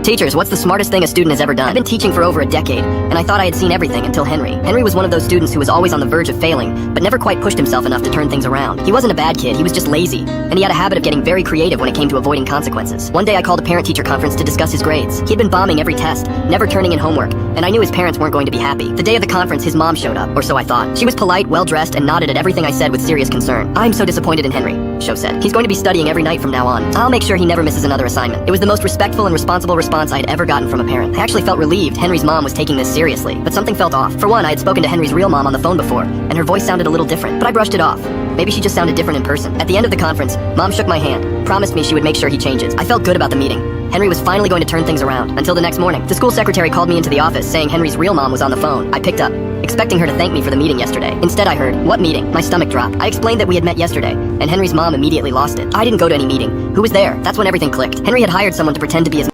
Teachers, what's the smartest thing a student has ever done? I've been teaching for over a decade, and I thought I had seen everything until Henry. Henry was one of those students who was always on the verge of failing, but never quite pushed himself enough to turn things around. He wasn't a bad kid, he was just lazy, and he had a habit of getting very creative when it came to avoiding consequences. One day I called a parent-teacher conference to discuss his grades. He had been bombing every test, never turning in homework, and I knew his parents weren't going to be happy. The day of the conference, his mom showed up, or so I thought. She was polite, well-dressed, and nodded at everything I said with serious concern. "I'm so disappointed in Henry," Sho said. "He's going to be studying every night from now on. I'll make sure he never misses another assignment." It was the most respectful and responsible response I had ever gotten from a parent. I actually felt relieved Henry's mom was taking this seriously, but something felt off. For one, I had spoken to Henry's real mom on the phone before, and her voice sounded a little different, but I brushed it off. Maybe she just sounded different in person. At the end of the conference, Mom shook my hand, promised me she would make sure he changes. I felt good about the meeting. Henry was finally going to turn things around, until the next morning. The school secretary called me into the office saying Henry's real mom was on the phone. I picked up, expecting her to thank me for the meeting yesterday. Instead I heard, "What meeting?" My stomach dropped. I explained that we had met yesterday, and Henry's mom immediately lost it. I didn't go to any meeting. Who was there? That's when everything clicked. Henry had hired someone to pretend to be his